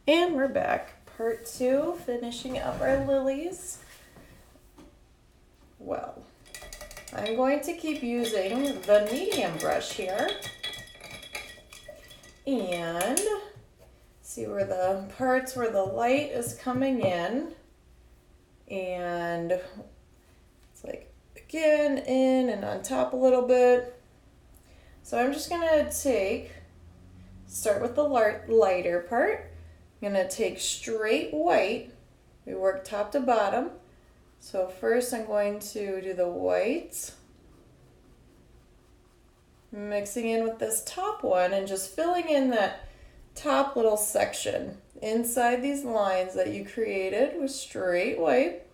And we're back. Part 2, finishing up our lilies. Well, I'm going to keep using the medium brush here. And see where the parts where the light is coming in. And it's like, again, in and on top a little bit. So I'm just going to start with the lighter part. I'm going to take straight white. We work top to bottom. So first I'm going to do the white, mixing in with this top one and just filling in that top little section inside these lines that you created with straight white,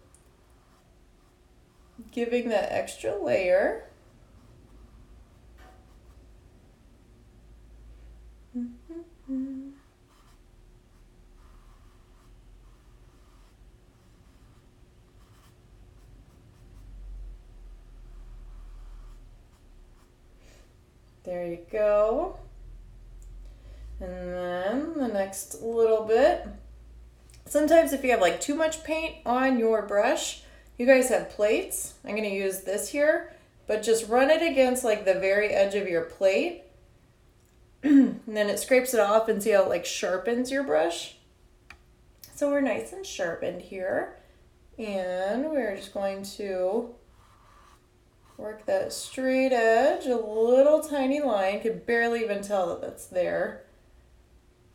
giving that extra layer. There you go. And then the next little bit. Sometimes if you have like too much paint on your brush, you guys have plates. I'm going to use this here, but just run it against like the very edge of your plate. And then it scrapes it off and see how it like sharpens your brush. So we're nice and sharpened here. And we're just going to work that straight edge, a little tiny line. You can barely even tell that that's there.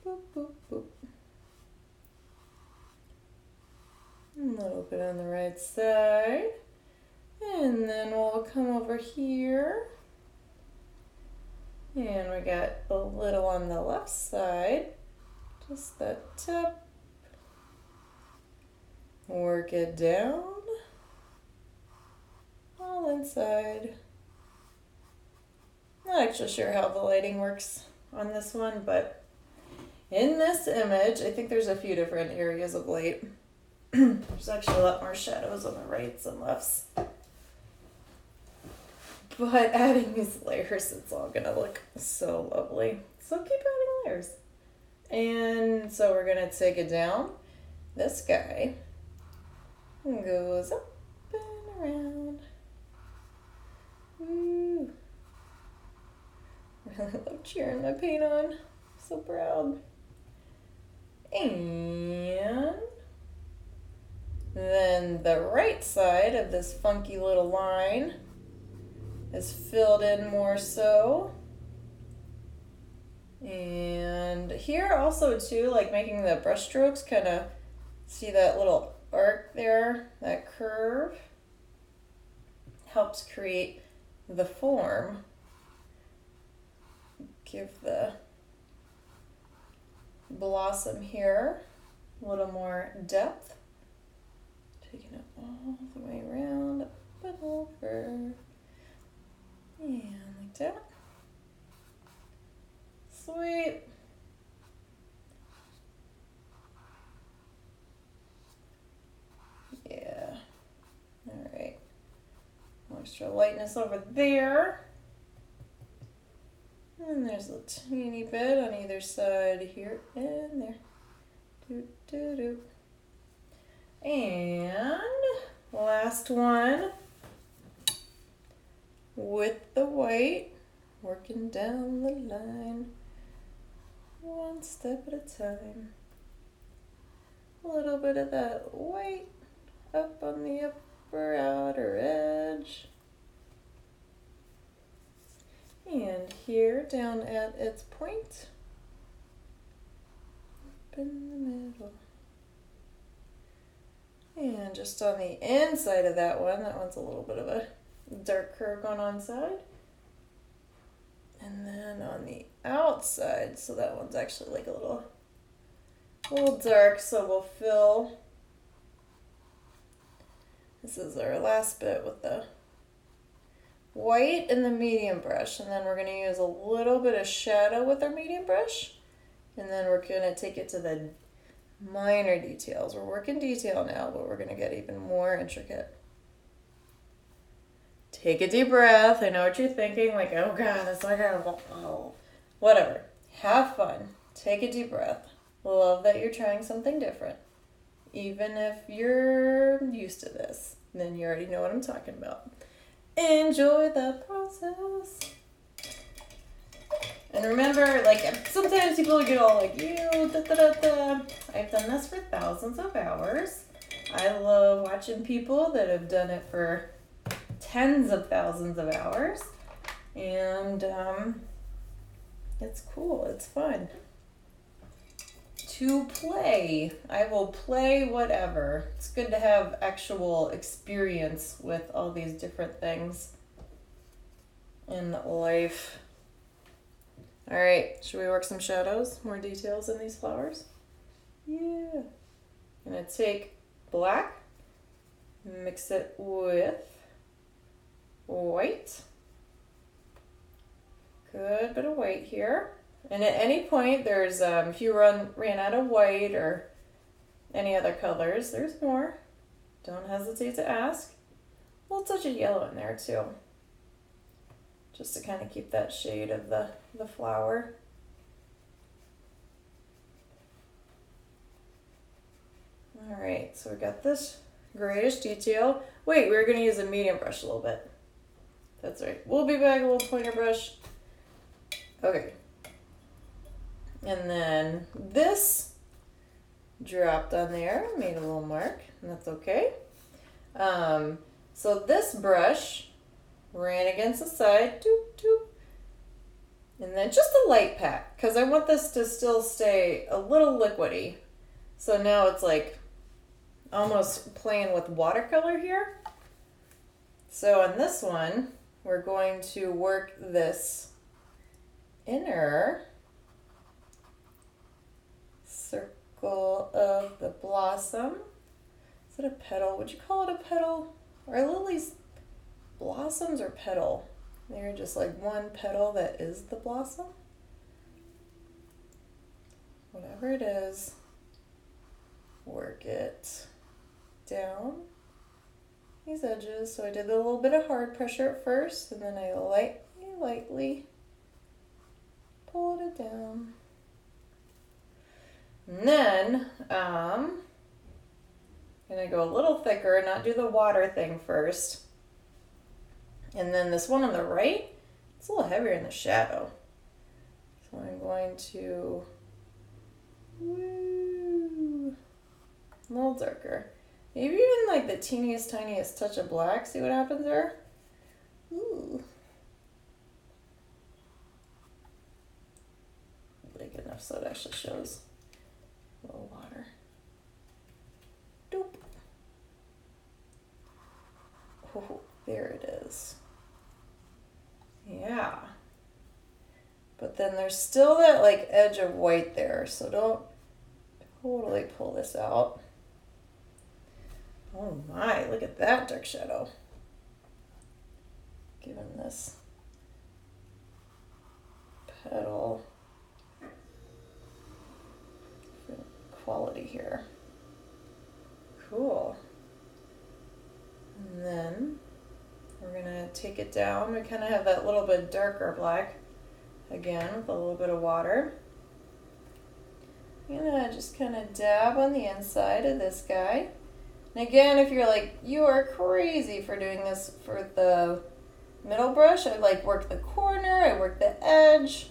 Boop, boop, boop. A little bit on the right side. And then we'll come over here. And we got a little on the left side. Just the tip. Work it down. All inside. Not actually sure how the lighting works on this one, but in this image, I think there's a few different areas of light. There's actually a lot more shadows on the rights and lefts. But adding these layers, it's all gonna look so lovely. So keep adding layers. And so we're gonna take it down. This guy goes up and around. Woo. Really love cheering my paint on. So proud. And then the right side of this funky little line is filled in more so. And here also too, like making the brush strokes, kind of see that little arc there, that curve, helps create the form. Give the blossom here a little more depth. Taking it all the way around, up and over. And like that. Sweet. Yeah. Alright. Extra lightness over there. And there's a teeny bit on either side here and there. Do, do, do. And last one with the white, working down the line, one step at a time. A little bit of that white up on the upper outer edge. And here down at its point, up in the middle. And just on the inside of that one's a little bit of a dark curve going on side. And then on the outside, so that one's actually like a little dark, so we'll fill. This is our last bit with the white and the medium brush, and then we're going to use a little bit of shadow with our medium brush, and then we're going to take it to the minor details. We're working detail now, but we're going to get even more intricate. Take a deep breath. I know what you're thinking, like, oh God, that's like, oh, whatever. Have fun. Take a deep breath. Love that you're trying something different. Even if you're used to this, then you already know what I'm talking about. Enjoy the process. And remember, like, sometimes people get all like, ew, da da da da. I've done this for thousands of hours. I love watching people that have done it for tens of thousands of hours. And it's cool, it's fun. To play. I will play whatever. It's good to have actual experience with all these different things in life. All right, should we work some shadows? More details in these flowers? Yeah. I'm gonna take black, mix it with white. Good bit of white here. And at any point, there's if you ran out of white or any other colors, there's more. Don't hesitate to ask. A little touch of yellow in there too, just to kind of keep that shade of the flower. All right, so we got this grayish detail. Wait, we were going to use a medium brush a little bit. That's right. We'll be back, a little pointer brush. Okay. And then this dropped on there, made a little mark, and that's okay. So this brush ran against the side, doop, doop. And then just a light pat, because I want this to still stay a little liquidy. So now it's like almost playing with watercolor here. So on this one, we're going to work this inner circle of the blossom. Is it a petal? Would you call it a petal? Are lilies blossoms or petal? They're just like one petal that is the blossom. Whatever it is, work it down these edges. So I did a little bit of hard pressure at first, and then I lightly pulled it down. And then I'm gonna go a little thicker, not do the water thing first. And then this one on the right, it's a little heavier in the shadow. So I'm going to, a little darker. Maybe even like the teeniest, tiniest touch of black. See what happens there? Ooh. Big enough so it actually shows a little water. Doop. Oh, there it is. Yeah. But then there's still that like edge of white there, so don't totally pull this out. Oh my, look at that dark shadow. Giving this petal quality here. Cool. And then we're gonna take it down. We kind of have that little bit darker black again with a little bit of water. I'm gonna just kind of dab on the inside of this guy. And again, if you're like, you are crazy for doing this for the middle brush, I like work the corner, I work the edge.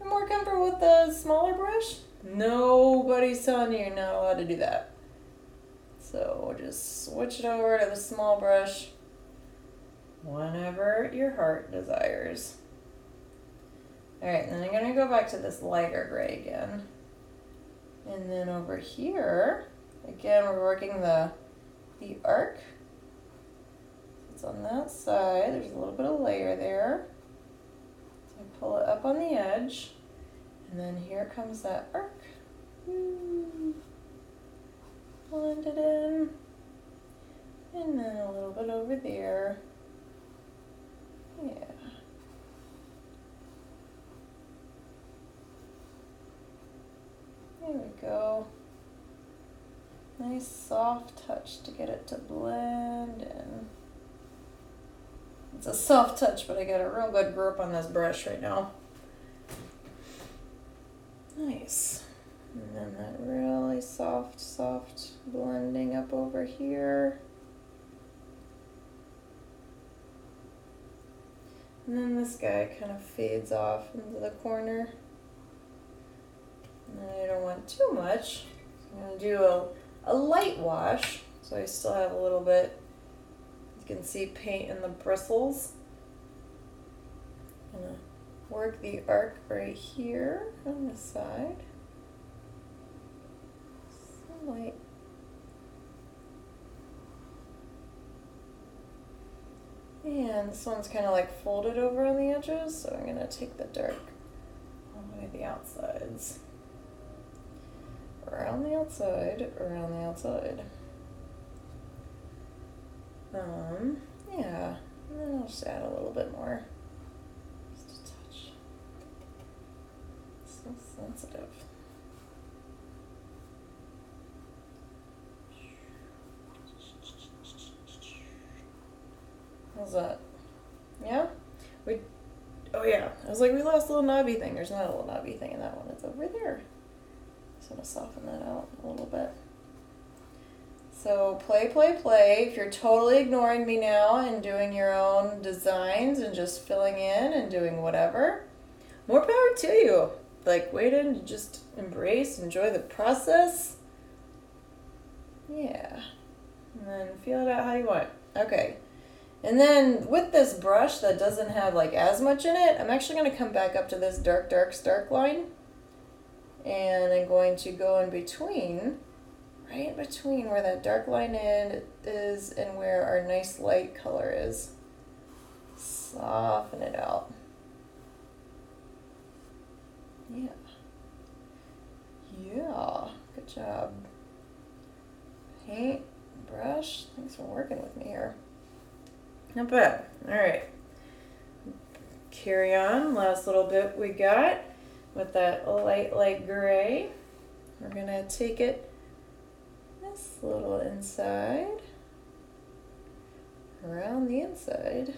I'm more comfortable with the smaller brush. Nobody's telling you you're not allowed to do that. So we'll just switch it over to the small brush whenever your heart desires. Alright, then I'm going to go back to this lighter gray again. And then over here, again, we're working the arc. It's on that side. There's a little bit of layer there. So I pull it up on the edge. And then here comes that arc. Blend it in. And then a little bit over there. Yeah. There we go. Nice soft touch to get it to blend in. It's a soft touch, but I got a real good grip on this brush right now. Nice. And then that really soft blending up over here. And then this guy kind of fades off into the corner. And I don't want too much. So I'm going to do a light wash. So I still have a little bit, you can see paint in the bristles. I'm going to work the arc right here on the side. So light. And this one's kind of like folded over on the edges, so I'm going to take the dark all the way to the outsides. Around the outside, around the outside. Yeah, and then I'll just add a little bit more. Just a touch. So sensitive. How's that? Yeah? Oh yeah, I was like, we lost a little knobby thing. There's not a little knobby thing in that one. It's over there. Just want to soften that out a little bit. So play. If you're totally ignoring me now and doing your own designs and just filling in and doing whatever, more power to you. Like, wait and just embrace, enjoy the process. Yeah. And then feel it out how you want. Okay. And then with this brush that doesn't have like as much in it, I'm actually going to come back up to this dark line. And I'm going to go in between, right in between where that dark line is and where our nice light color is. Soften it out. Yeah. Yeah. Good job. Paint, brush. Thanks for working with me here. Not bad. All right. Carry on. Last little bit we got with that light gray. We're going to take it this little inside, around the inside,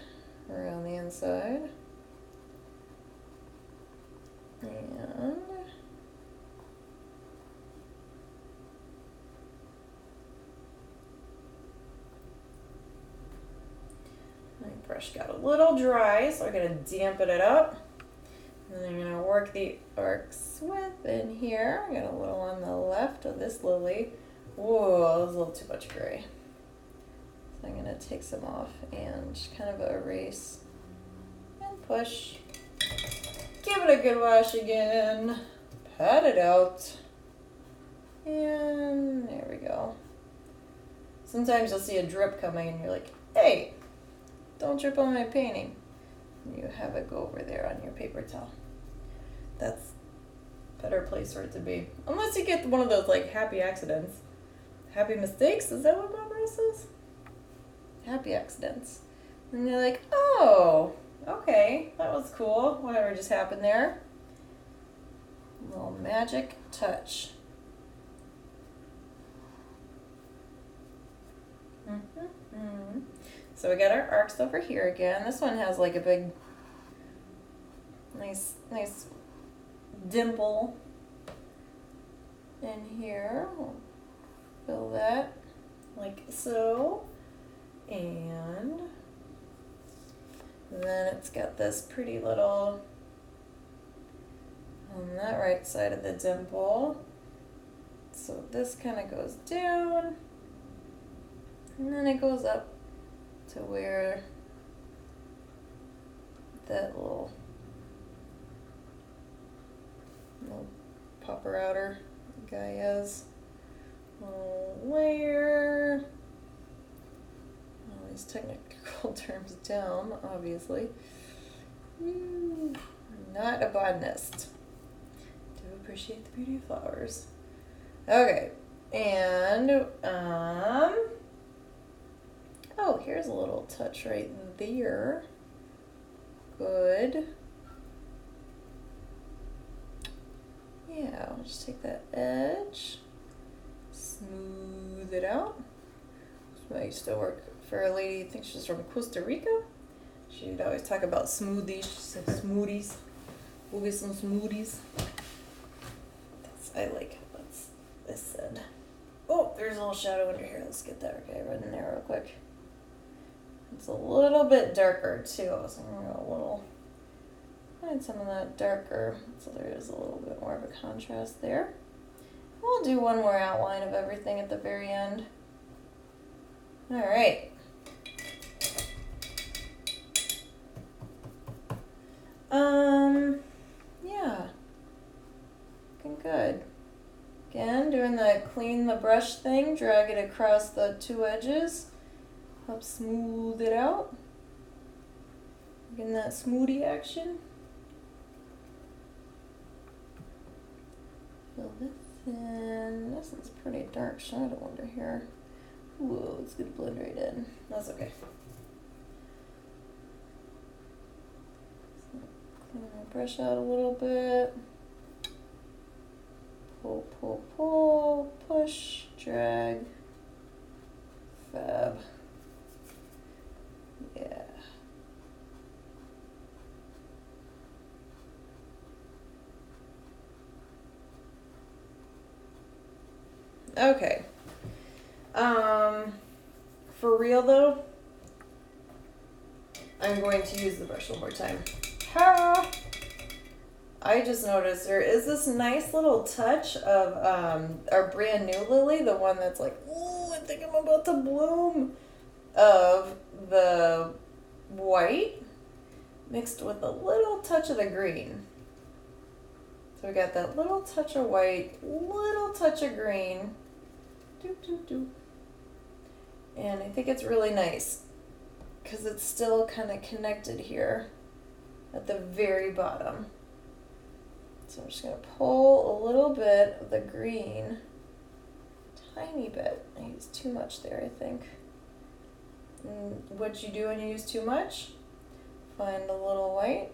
around the inside, and my brush got a little dry, so I'm going to dampen it up. And then I'm going to work the arcs within here. I got a little on the left of this lily. Whoa, that was a little too much gray. So I'm going to take some off and just kind of erase and push. Give it a good wash again. Pat it out. And there we go. Sometimes you'll see a drip coming and you're like, hey, don't drip on my painting. And you have it go over there on your paper towel. That's a better place for it to be. Unless you get one of those like happy accidents. Happy mistakes? Is that what Bob Ross says? Happy accidents. And you're like, oh, okay, that was cool. Whatever just happened there. A little magic touch. So we got our arcs over here again. This one has like a big, nice dimple in here. We'll fill that like so. And then it's got this pretty little, on that right side of the dimple. So this kind of goes down, and then it goes up to where that little popper outer guy is. Little layer. All these technical terms down, obviously. Not a botanist. Do appreciate the beauty of flowers. Okay, and oh, here's a little touch right there. Good. Yeah, I'll just take that edge, smooth it out. I used to work for a lady, I think she's from Costa Rica. She'd always talk about smoothies. She said smoothies. We'll get some smoothies. I like there's a little shadow under here. Let's get that guy right in there real quick. It's a little bit darker too, so I'm gonna go a little, find some of that darker, so there is a little bit more of a contrast there. We'll do one more outline of everything at the very end. All right. Yeah, looking good. Again, doing the clean the brush thing, drag it across the two edges, help smooth it out. Getting that smoothie action. Fill this in. This is pretty dark shadow under here. Whoa, it's gonna blend right in. That's okay. Clean my brush out a little bit. Pull, pull, pull, push, drag. Fab. Yeah. Okay. For real though, I'm going to use the brush one more time. Ha! I just noticed there is this nice little touch of our brand new lily, the one that's like, ooh, I think I'm about to bloom, of the white mixed with a little touch of the green. So we got that little touch of white, little touch of green. Doop, doop, doop. And I think it's really nice because it's still kind of connected here at the very bottom. So I'm just going to pull a little bit of the green, tiny bit. I used too much there, I think. And what you do when you use too much, find a little white,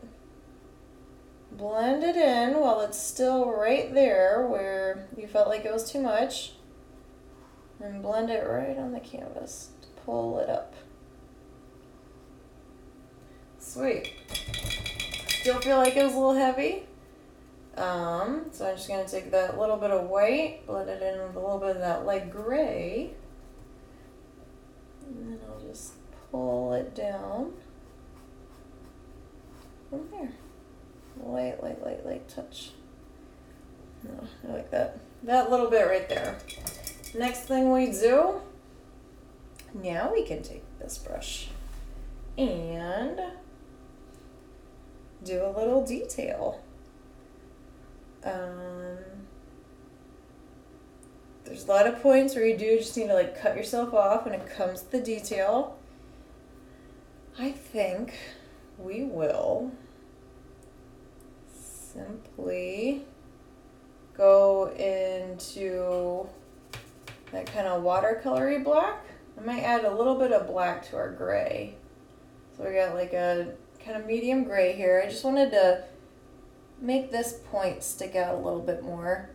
blend it in while it's still right there where you felt like it was too much, and blend it right on the canvas to pull it up. Sweet. Still feel like it was a little heavy. So I'm just going to take that little bit of white, blend it in with a little bit of that light gray, and then I'll just pull it down from there. Light, light, light, light touch. Oh, I like that. That little bit right there. Next thing we do, now we can take this brush and do a little detail. There's a lot of points where you do just need to like cut yourself off when it comes to the detail. I think we will simply go into that kind of watercolory black. I might add a little bit of black to our gray. So we got like a kind of medium gray here. I just wanted to make this point stick out a little bit more.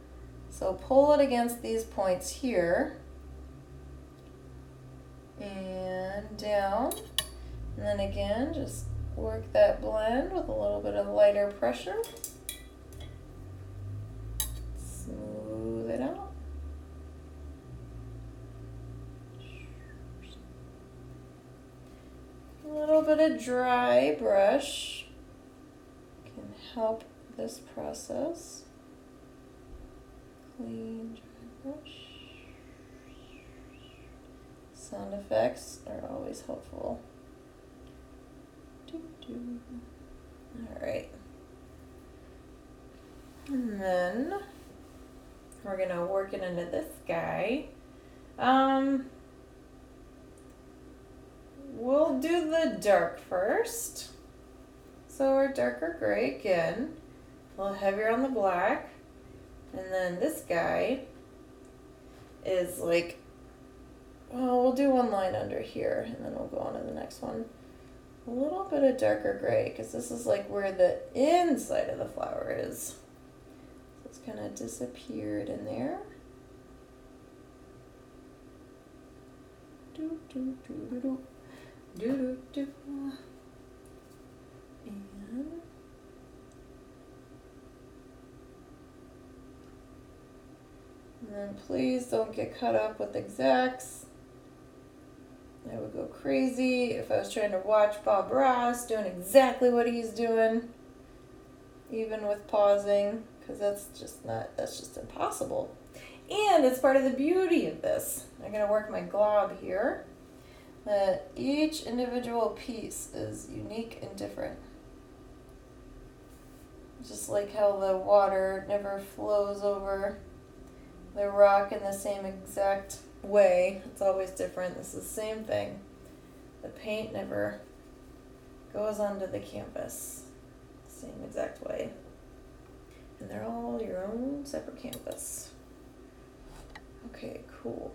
So pull it against these points here and down. And then again, just work that blend with a little bit of lighter pressure. Smooth it out. A little bit of dry brush can help this process. Clean dry brush. Sound effects are always helpful. Alright. And then we're going to work it into this guy. We'll do the dark first. So our darker gray again, a little heavier on the black. And then this guy is like, oh, we'll do one line under here and then we'll go on to the next one. A little bit of darker gray because this is like where the inside of the flower is. So it's kind of disappeared in there. Do, do, do, do, do. Do, do, do. And then please don't get caught up with exacts. I would go crazy if I was trying to watch Bob Ross doing exactly what he's doing, even with pausing, because that's just impossible. And it's part of the beauty of this. I'm going to work my glob here, that each individual piece is unique and different. Just like how the water never flows over the rock in the same exact way. It's always different. This is the same thing. The paint never goes onto the canvas the same exact way. And they're all your own separate canvas. Okay, cool.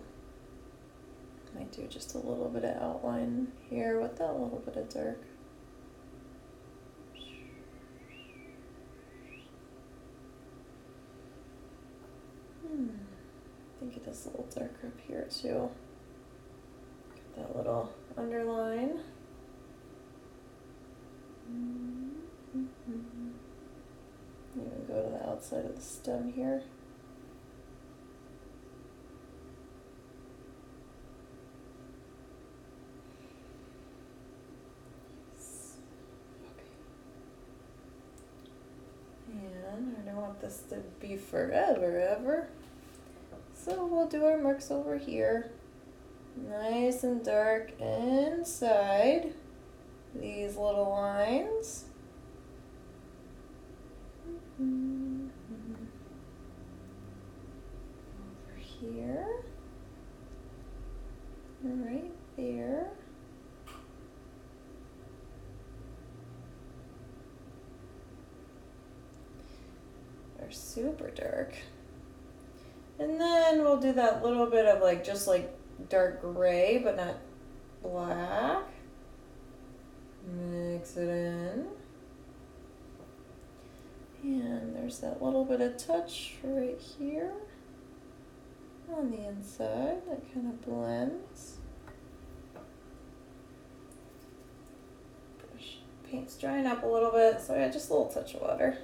Might do just a little bit of outline here with that little bit of dark. I think it is a little darker up here too. Get that little underline. Even go to the outside of the stem here. And I don't want this to be forever, ever. So we'll do our marks over here. Nice and dark inside these little lines. Over here. Right there. They're super dark. And then we'll do that little bit of like, just like dark gray, but not black. Mix it in. And there's that little bit of touch right here on the inside that kind of blends. Paint's drying up a little bit, so I got just a little touch of water.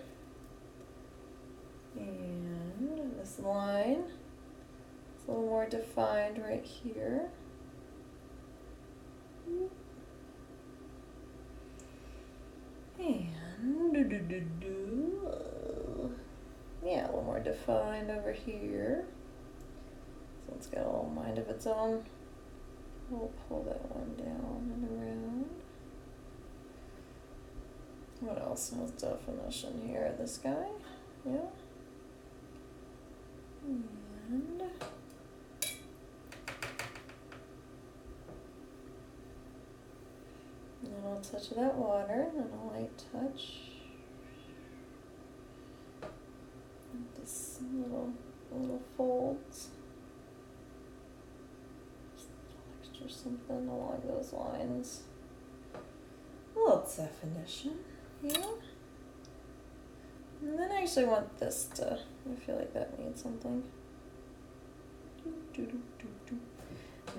And this line is a little more defined right here. And yeah, a little more defined over here. So it's got a little mind of its own. We'll pull that one down and around. What else has definition here? This guy? Yeah. And a little touch of that water, and a light touch. This little folds. Just a little extra something along those lines. A little definition, yeah. And then I actually want this to, I feel like that needs something. And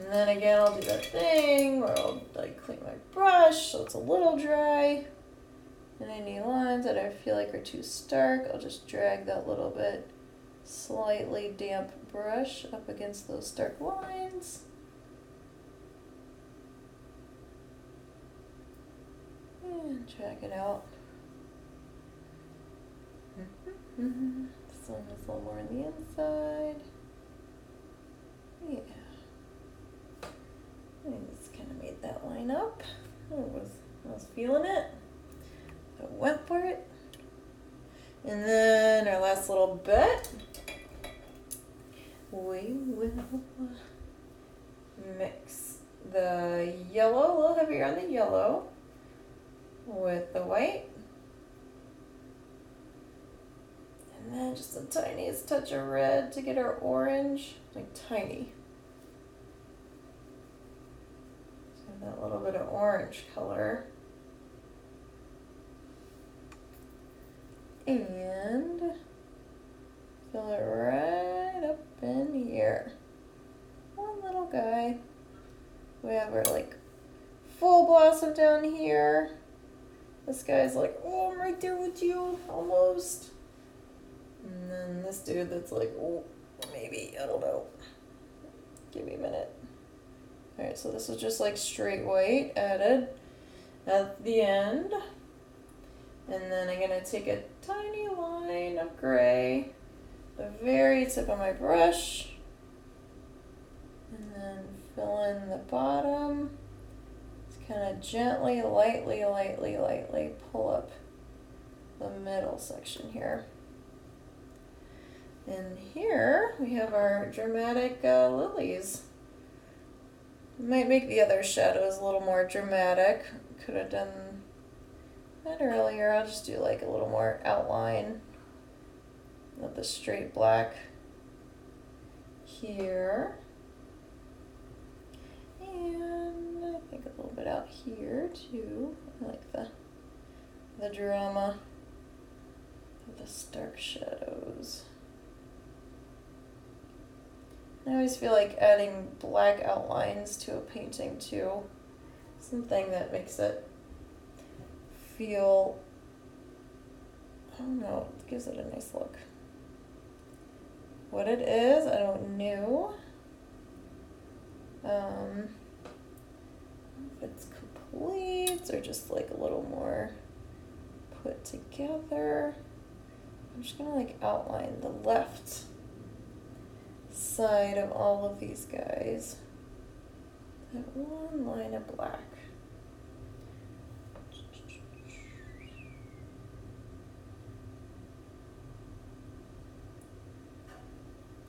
then again, I'll do that thing where I'll like clean my brush so it's a little dry. And any lines that I feel like are too stark, I'll just drag that little bit slightly damp brush up against those stark lines. And drag it out. This one is a little more on the inside. Yeah. I just kind of made that line up. I was feeling it. So I went for it. And then our last little bit, we will mix the yellow, a little heavier on the yellow, with the white. And then just the tiniest touch of red to get our orange, like tiny. So that little bit of orange color. And fill it right up in here. One little guy. We have our like full blossom down here. This guy's like, oh, I'm right there with you, almost. And then this dude that's like, oh, maybe, I don't know. Give me a minute. Alright, so this is just like straight white added at the end. And then I'm going to take a tiny line of gray, the very tip of my brush, and then fill in the bottom. Just kind of gently, lightly pull up the middle section here. And here we have our dramatic lilies. Might make the other shadows a little more dramatic. Could have done that earlier. I'll just do like a little more outline of the straight black here. And I think a little bit out here too. I like the drama of the stark shadows. I always feel like adding black outlines to a painting too. Something that makes it feel, I don't know, it gives it a nice look. What it is, I don't know. If it's complete or just like a little more put together. I'm just gonna like outline the left side of all of these guys. That one line of black.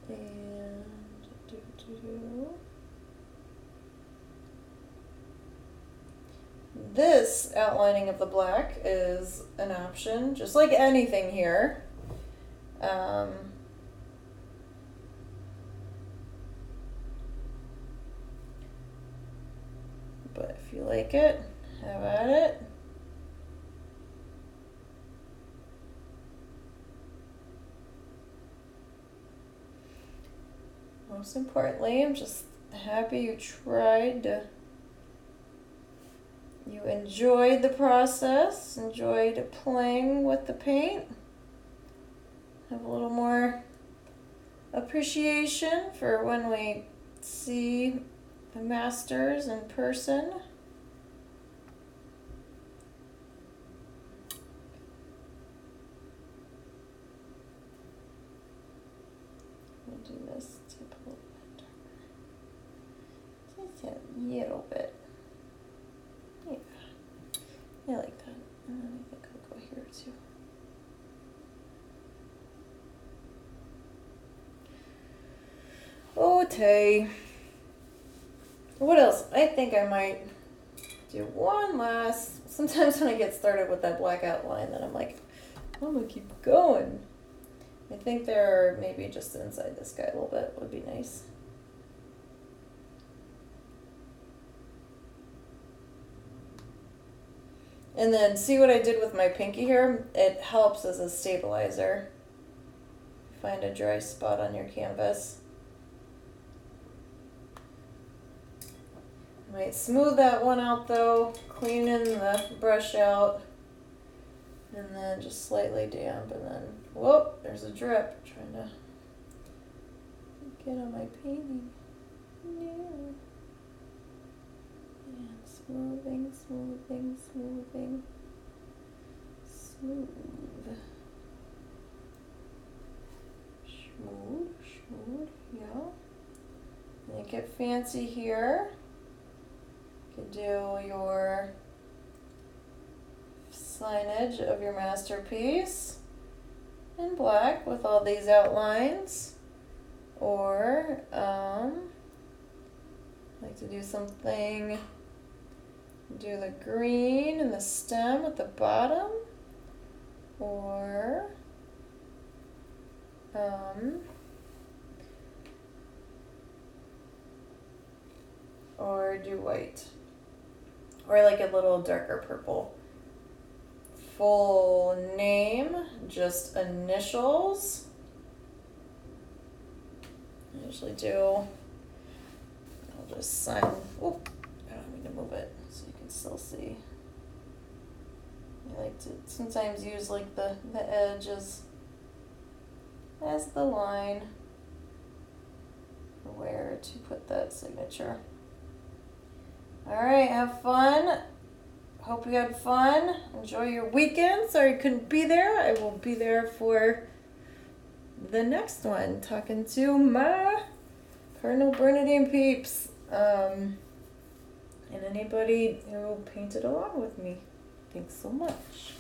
And this outlining of the black is an option, just like anything here. But if you like it, have at it. Most importantly, I'm just happy you tried to, you enjoyed the process, enjoyed playing with the paint. Have a little more appreciation for when we see the masters in person. We'll do this tip a little bit darker. Just a little bit. Yeah, I like that. And then I think I'll go here too. Okay. What else? I think I might do one last. Sometimes when I get started with that black outline, then I'm like, I'm gonna keep going. I think there maybe just inside this guy a little bit would be nice. And then see what I did with my pinky here? It helps as a stabilizer. Find a dry spot on your canvas. Might smooth that one out though, cleaning the brush out, and then just slightly damp, and then, whoop, there's a drip. Trying to get on my painting. Yeah. And smoothing, smoothing, smoothing, smooth. Smooth, smooth, yeah. Make it fancy here. You could do your signage of your masterpiece in black with all these outlines, or like to do something, do the green and the stem at the bottom, or do white, or like a little darker purple. Full name, just initials. I usually do, I'll just sign, oh, I don't mean to move it so you can still see. I like to sometimes use like the edge as the line. to put that signature. All right, have fun. Hope you had fun. Enjoy your weekend. Sorry I couldn't be there. I will be there for the next one, talking to my Cardinal Bernardine peeps. And anybody who painted along with me. Thanks so much.